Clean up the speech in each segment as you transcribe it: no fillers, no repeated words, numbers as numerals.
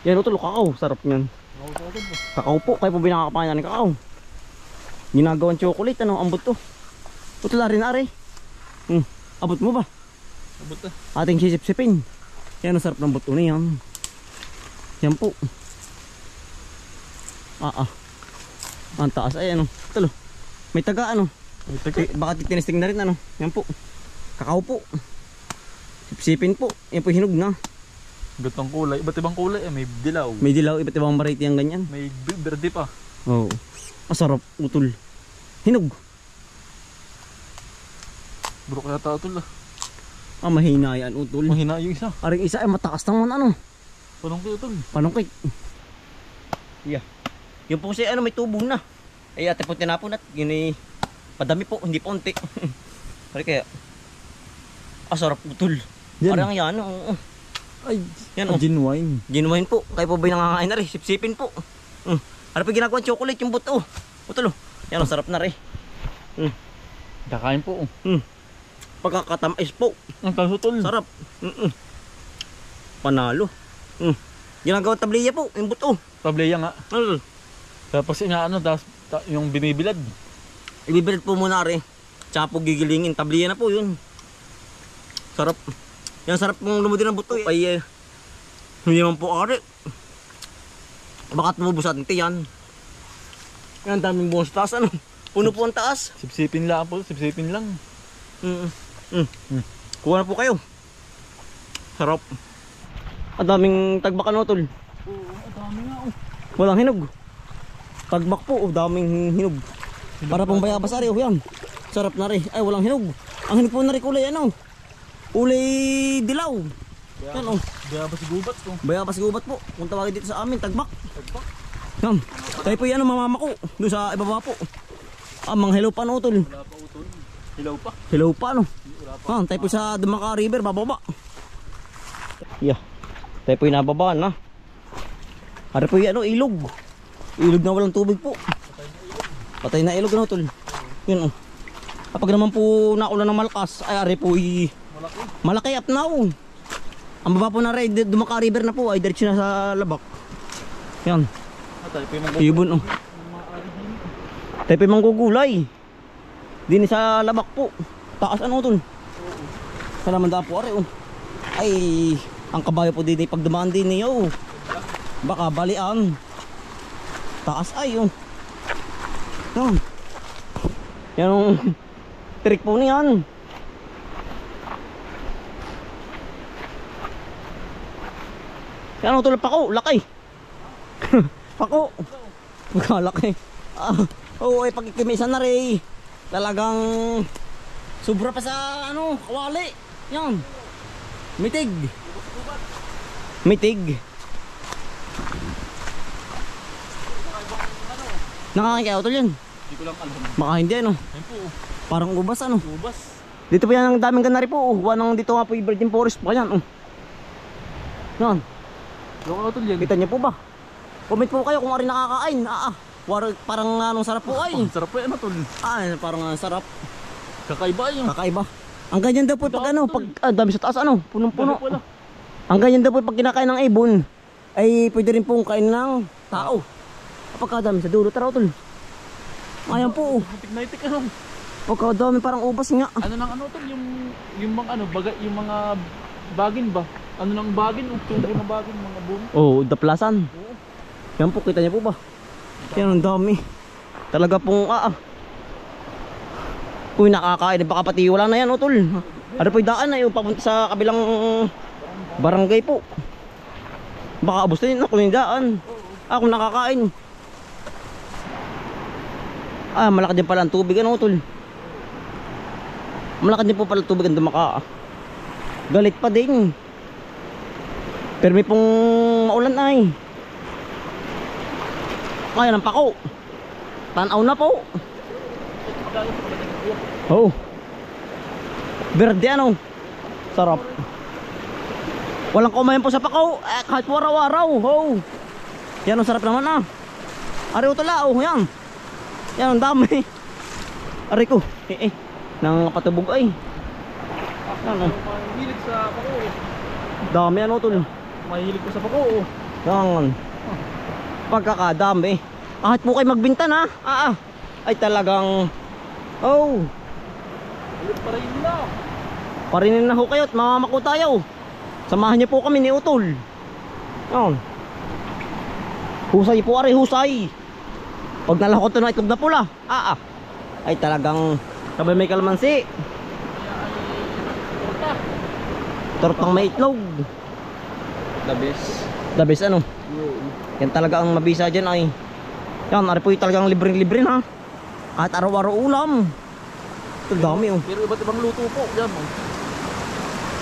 Yan utol, kakao. Sarap niyan. Kakao po. Kayo po binakakapayan ng kakao. Ginagawang chocolate. Ano? Ambot to. Utol rin ari. Abot mo ba? Abot na. Ating sisip-sipin. Yan ang sarap ng buto na yan. Yan po. Ang taas ay ano. Utol. May taga ano. May taga. Baka tinesting na rin ano. Yan po. Kakao po. Sipsipin po. Yan po hinog na. Iba't ang kulay. Iba't ibang kulay. May dilaw. May dilaw. Iba't ibang variety ang ganyan. May verde pa. Oo. Masarap utol. Hinog. Bro kaya utol ah. Mahina yan utol. Mahina yung isa. Aring isa ay mataas naman ano. Panungkit utol. Panungkit. Yeah. Yung po kasi ano may tubo na. Ay ate po tinapon at yun ay padami po. Hindi po unti. Pari kaya. Sarap utol. Parang yan. Ay, yan genuine. Genuine po. Kayo po ba yung nangangain na rin? Sipsipin po. Ano pa ginagawa chocolate yung buto? Utol. Yan sarap na rin. Kakain po. Pagkakatamis po. Ang tasutol. Sarap. Panalo. Ginagawa tabliya po yung buto. Tableya nga. Tapos inaano, yung binibilad. Ibibilad po muna rin. Tsaka po gigilingin. Tabliya na po yun. Sarap. Yan sarap pong lumudi ng buto. Ay hindi naman po ari. Baka tumubos atin yan. Yan daming buong sa taas ano. Puno po ang taas. Sipsipin lang po. Sipsipin lang. Kuha na po kayo. Sarap. Ang daming tagbak ano tol. Oo, ang dami nga oh. Walang hinog. Tagbak po, daming hinog. Para pong bayabas ari, yan. Sarap na rin. Ay, walang hinog. Ang hinog po na rin kulay ano. Kulay dilaw. Yan oh. Bayabas gubat po. Bayabas gubat po. Kung tawagin dito sa amin, tagbak. Tagbak. Yan. Tayo po yan ang mamama ko. Doon sa ibaba po. Mga hilaw pa no tol. Wala pa utol. Hilaw pa. Hilaw pa no. Yan, tayo po sa Dumaka River, bababa. Yeah. Tayo po yung nababaan na. Hari po yung ano, ilog. Ilog na walang tubig po. Patay na ilog no tol. Yun oh. Kapag naman po naulan ng malakas, ay ari po malaki up now. Ang baba po na rin, Dumaka River na po, ay diretso na sa Labak. Yan. Ibon oh. Tayo po yung manggugulay. Dini sa Labak po. Taas ano tol. Sa lamandaan po ari oh. Ay, ang kabayo po din pag dumaan din niyo. Baka balian. Taas ay oh. Yan. Yan ang trick po niyan. Yan ang tulad pako, laki. Pako. Laki. Oo, ay pagkikimisan na rin. Talagang sobra pa sa ano, kawali. Yan. Mitig. Mitig. Nakakain kaya utol yan? Hindi ko lang alam. Baka hindi ano. Ayun po. Parang ubas ano. Ubas. Dito po yan ang daming ganari po. Wanang dito nga po yung virgin forest pa yan. Yan. Yung utol yan. Kita niyo po ba? Comment po kayo kung ari nakakain. Parang anong sarap po ay. Sarap po yan utol. Parang sarap. Kakaiba yun. Kakaiba. Ang ganyan daw po pag ano, pag dami sa taas ano, punong-puno. Wala. Ang ganyan daw po pag kinakain ng ibon, ay pwede rin pong kain ng tao. Kapag dami sa dulo, tara utol. Ayan po. Tig-nightik ano. Pagka dami parang ubas nga. Ano nang ano utol, yung mga ano, yung mga bagin ba? Ano nang bagin? Tubo na bagin, mga bunga. Oh, daplasan. Oo. Yan po, kita niyo po ba? Yan ang dami. Talaga pong Uy, nakakain. Baka pati wala na yan, utol. Ano po yung daan na yung papunta sa kabilang barangay po. Baka abos na yun ako yung daan. Kung nakakain. Malaki din pala ang tubig, ano, utol. Malaki din po pala tubig ang Dumaka. Galit pa din. Pero may pong maulan ay. Ayan ang pako. Tanaw na po. Oh. Berde ano. Sarap. Walang kumain po sa pakaw. Kahit waraw-waraw. Oh. Yan ang sarap naman Ari utol yan. Yan ang dami. Ari ko. Nang patubog ay. Yan Mahilig sa pako. Dami ano utol. Mahilig ko sa pako. Yan. Pagkakadami. Kahit po kayo magbinta na. Ay talagang oh. Ulit pa rin na. Parinin na ho kayo at mamamako tayo. Samahan niyo po kami ni Utol. Yan. Husay po ari, husay. Pag nalakot to ng itlog na pula. Ay talagang sabay may kalamansi. Tortang may itlog. The best. The best ano. Yan talaga ang mabisa dyan ay. Yan, ari po yung talagang libre-libre na. Kahit araw-araw ulam. Ito dami oh. Pero iba't ibang luto po. Yan oh.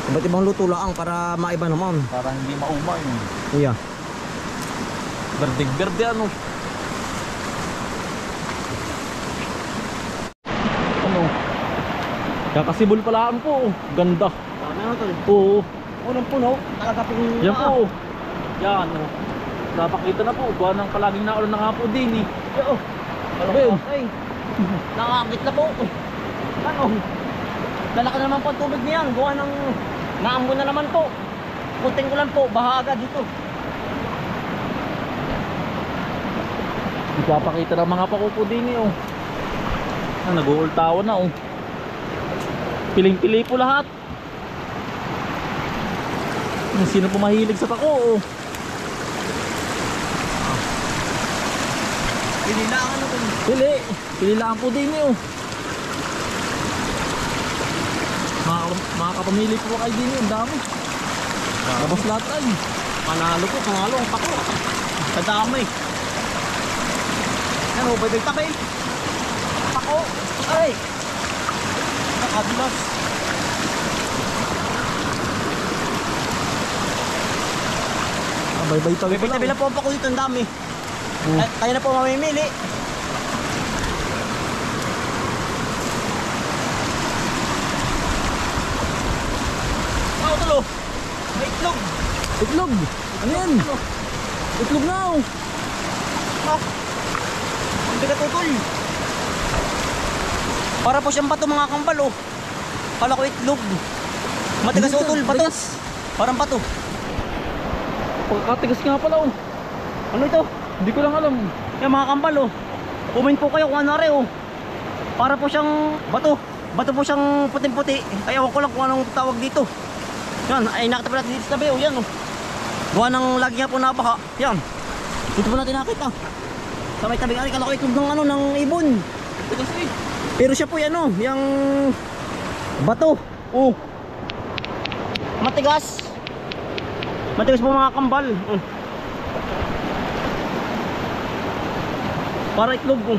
Iba't ibang luto lang para maiba naman. Para hindi mauma yun. Iya. Berdeng-berde ano. Ano? Kakasibol pala ang po. Ganda. Dami na tol. Oo. Unang puno. Talaga pong Yan po. Yan oh. Napakita na po. Gawa ng palaging naulan na nga po din eh. Oh. Ayun. Ay. Nakakakit na po. Ano? Lalaki naman po ang tubig niyan. Gawa ng naambon na naman po. Puting ko lang po. Baha agad dito. Ipapakita ng mga pakupo din eh oh. Nag-uultawan na oh. Piling-pili po lahat. Sino po mahilig sa pako oh. Pili lang ano po. Pili lang po din eh oh. Mga kapamili po kayo din eh. Ang dami. Labas lahat ay. Panalo po. Panalo ang pako. Sa dami. Ano, babay tabi. Pako. Ay. Nakadulas. Bye-bye tabi Babay tabi lang po ang pako dito. Ang dami. Kaya na po mamimili. Tulo. May itlog. Itlog. Ano yan? Itlog na oh. Ang bigat utol. Para po siyang bato mga kambal oh. Kala ko itlog. Matigas utol, bato. Parang bato. Pagkatigas nga pala oh. Ano ito? Hindi ko lang alam. Yan mga kambal oh. Comment po kayo kung ano rin oh. Para po siyang bato. Bato po siyang puting-puti. Kaya ewan ko lang kung anong tawag dito. Yan, ay nakita pa natin dito sa tabi oh. Yan oh. Gawa ng lagi nga po nabaha. Yan. Dito po natin nakita. Sa may tabing ari, kala ko itlog ng ano, ng ibon. Pero siya po yan oh. Yung bato. Oh. Matigas. Matigas po mga kambal. Para itlog po.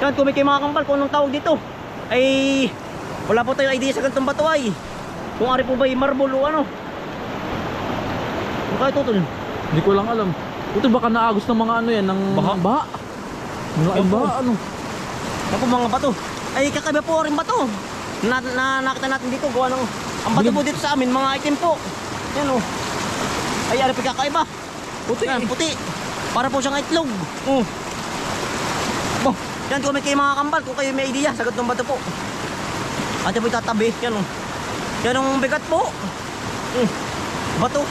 Yan, kung may kayo mga kambal kung anong tawag dito ay wala po tayong idea sa ganitong bato ay. Kung ari po ba yung marble o ano. Kung kayo tutol. Hindi ko lang alam. Ito baka naagos ng mga ano yan, ng Baha? Mga baha ano. Yan po mga bato. Ay kakaiba po rin bato. Nakita natin dito gawa ng ang bato po dito sa amin mga item po. Yan o. Ay ari po kakaiba. Puti. Yan, puti. Para po siyang itlog. Oh. Yan kung may kayo mga kambal, kung kayo may idea sa ganitong bato po. Ate po itatabi. Yan o. Yan ang bigat po. Bato.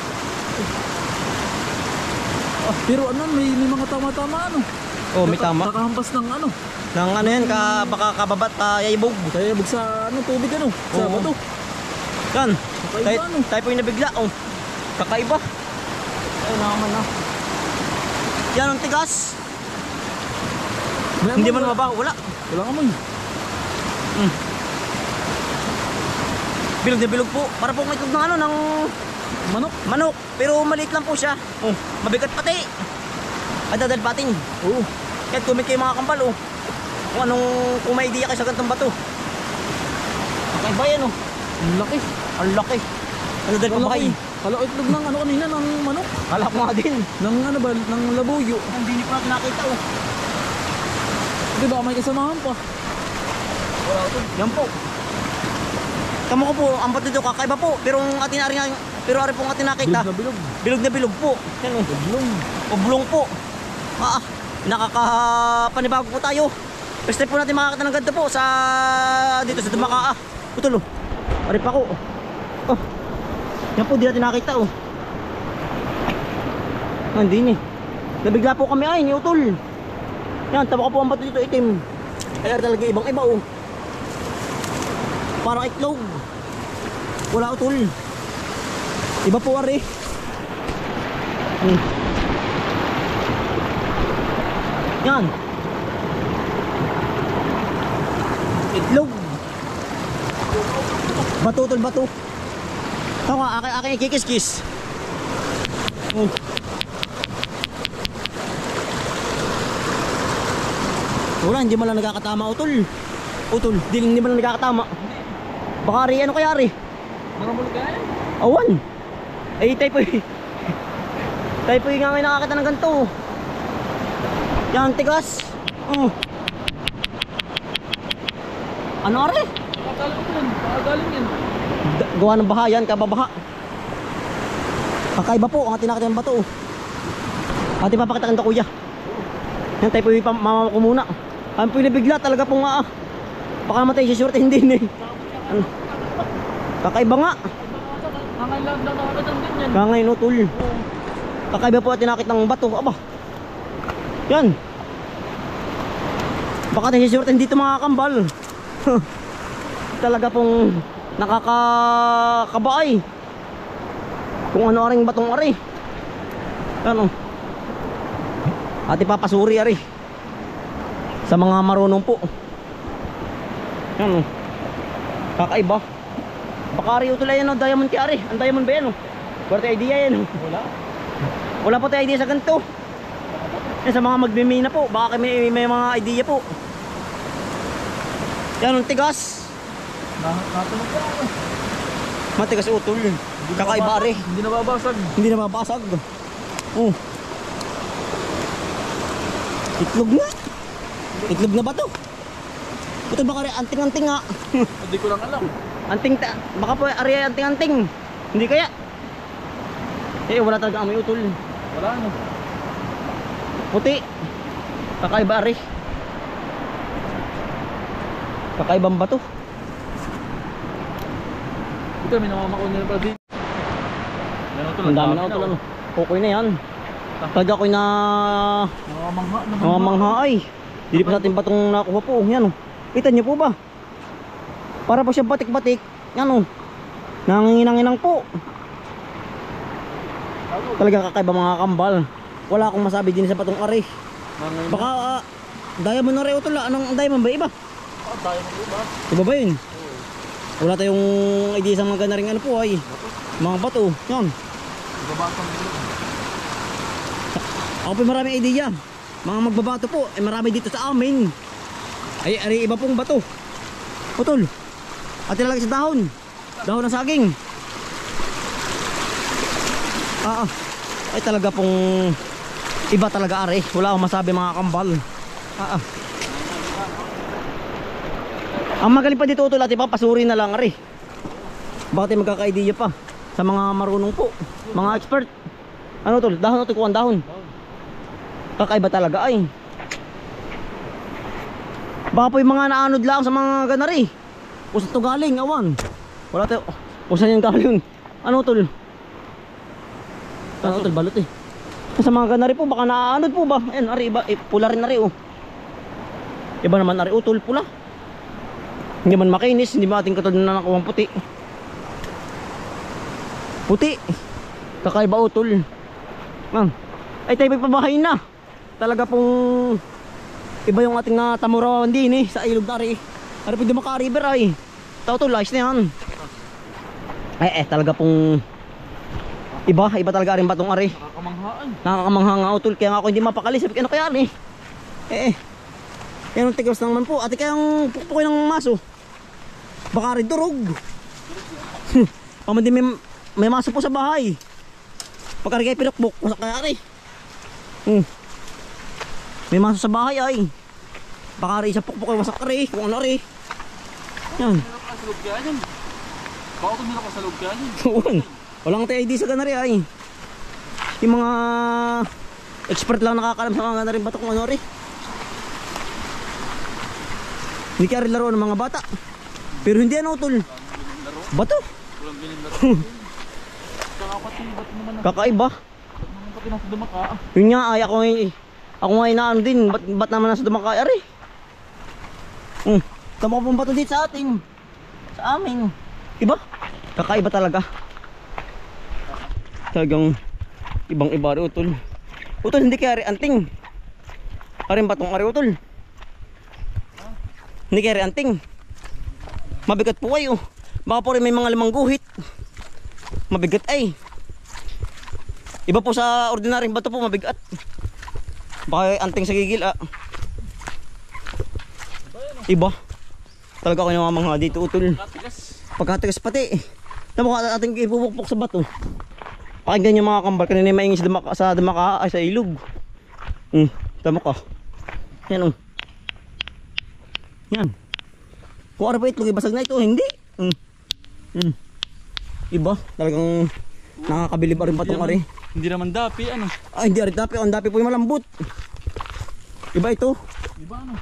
Pero ano, may mga tama-tama ano. Oh, may tama. Nakahampas ng ano. Nang ano yan, baka kababat, yaibog. Kaya bug sa ano, tubig ano. Sa Oo. bato. Yan. Kakaiba, ano? Tayo po yung nabigla. Oh. Kakaiba. Ay naman na. Yan ang tigas. May Hindi amoy, man mabaho. Wala. Walang amoy. Bilog na bilog po. Para po itlog ng ano, ng Manok. manok. Pero maliit lang po siya. Oh. Mabigat pati. Ay dadalpatin. Oo. Kaya tumit kayo mga kambal. Oh. Kung anong, kung may idea kayo sa ganitong bato. Kakaiba yan oh. Ang laki. Ang laki. Ano dahil pa ba kayo? Kala ko itlog ng ano kanina, ng manok. Kala ko nga din. Ng ano ba, ng labuyo. Hindi ko natin nakita oh. Di ba may kasamahan pa? Wala ito. Yan po. Tama ko po, ang bato dito kakaiba po. Pero ang atin ari po ang atin nakita. Bilog na bilog. Bilog na bilog po. Yan oh. Oblong. Oblong po. Nakakapanibago po tayo. First time po natin makakita ng ganito po sa dito sa Dumakaa. Putulo. Ari pa ko. Oh. Yan po, di natin nakita oh. Hindi ni. Nabigla po kami ay, ni Utol. Yan, tama ko po ang bato dito itim. Ay, talaga ibang iba oh. Parang itlog. Wala Utol. Iba po ari. Yan. Itlog. Bato Utol, bato. Tawa, aking ikikis-kis. Wala, hindi man lang nagkakatama Utol. Utol, hindi man lang nagkakatama. Baka rin, ano kaya rin? Mga mulgay? Awan. Ay, tayo po yung nga ngayon nakakita ng ganito. Yan, tigas. Ano rin? Nakakala ko yan, nakagaling yan. Gawa ng baha yan, kababaha. Kakaiba po, ang ating nakita ng bato. Ating papakita kang kuya. Yan, tayo po yung mama ko muna. Kami po yung nabigla, talaga po nga baka matay si short, hindi na ano? Kakaiba nga. Ngayon lang nakakita ng ganyan. Ngayon Utol. Kakaiba po ating nakita ng bato. Aba. Yan. Baka tayo si short, hindi ito mga kambal. Talaga pong nakakabaay. Kung ano aring batong ari. Ano? Ati papasuri ari. Sa mga marunong po. Yan oh. Kakaiba. Baka ari Utol yan oh, diamond ti ari. Ang diamond ba yan oh? Wala tayo idea yan oh. Wala po tayo idea sa ganito. Yan sa mga magmimina po. Baka may mga idea po. Yan ang tigas. Natunog ka ako. Matigas Utol. Kakaiba ari. Hindi nababasag. Hindi nababasag. Oh. Itlog na. Itlog na ba to? Ito baka rin anting-anting nga. Hindi ko lang alam. Baka po ari anting-anting. Hindi kaya. Eh wala talaga amoy Utol. Wala ano. Puti. Kakaiba ari. Kakaibang bato. Ito may namamakaw nila pa din. Ang dami na Utol ano. Okay na yan. Talaga ako'y na namamangha ay. Hindi pa natin batong nakuha po. Yan o. Kita niyo po ba? Para po siya batik-batik. Yan o. Nanginginang-inang po. Talaga kakaiba mga kambal. Wala akong masabi din sa batong ari. Baka diamond na rin Utol. Anong diamond ba? Iba? Diamond iba. Iba ba yun? Wala tayong idea sa mga ganaring ano po ay. Mga bato. Yan. Ibabasang nila. Ako po maraming idea. Mga magbabato po, ay marami dito sa amin. Ay iba pong bato. Utol. At ilalagay sa dahon. Dahon ng saging. Ay talaga pong iba talaga ari. Wala akong masabi mga kambal. Ang magaling pa dito Utol, at ipapasuri na lang ari. Bakit magkaka-idea pa sa mga marunong po, mga expert. Ano Utol? Dahon Utol, kuha ang dahon. Kakaiba talaga ay. Baka po yung mga naanod lang sa mga ganari. O sa to galing, awan. Wala tayo. O saan yung galing? Ano Utol? Ano Utol, balot eh. Sa mga ganari po, baka naanod po ba? Ayan, ari iba, pula rin ari oh. Iba naman ari Utol, pula. Hindi man makinis, hindi ba ating katulad na nakuha puti. Puti. Kakaiba Utol. Ay tayo pabahay na. Talaga pong iba yung ating natamurawan din eh sa ilog na rin. Ano po Dumaka River ay. Tao to, lies na yan. Talaga pong iba talaga rin batong ari. Nakakamanghaan. Nakakamangha nga Utol, kaya nga ako hindi mapakali. Sabi ko, ano kaya rin? Yan ang tigas naman po. Ate kayang pukpukin ng maso. Baka rin durog. Pamandi may maso po sa bahay. Pagka rin kayo pinukbuk, masak kaya rin. May maso sa bahay ay. Baka rin isa pukpuk ay masak rin. Kung ano rin. Yan. Nakasalog kaya yan. Baka ito nakasalog kaya yan. Walang tayo ID sa ganari ay. Yung mga expert lang nakakalam sa mga ganari bato kung ano rin. Hindi kaya rin laro ng mga bata. Pero hindi ano Utol. Bato. Walang biling laro. Kakapati, ba't naman Kakaiba. pati nasa dumaka. Yun nga ay ako nga inaano din. Ba't naman nasa dumakay ari? Tama ko pong bato dito sa atin. Sa amin. Iba? Kakaiba talaga. Talagang ibang iba rin utol. Utol hindi kaya rin anting. Aring batong ari utol. Hindi kaya rin anting. Mabigat po kayo. Baka po rin may mga lamang guhit. Mabigat ay. Iba po sa ordinaryong bato po mabigat. Baka anting sa gigil ah. Iba. Talaga kayo namamangha dito utol. Pagkatigas pati. Tama ko ating ibubukpok sa bato. Pakinggan yung mga kambal. Kanina maingin sa dumaka ay sa ilog. Tama ka. Yan Yan. Kung ano pa itlog ibasag na ito. Hindi. Iba. Talagang nakakabilib rin patong ari. Hindi naman dapi ano. Ay hindi rin dapi. Ang dapi po yung malambot. Iba ito. Iba ano.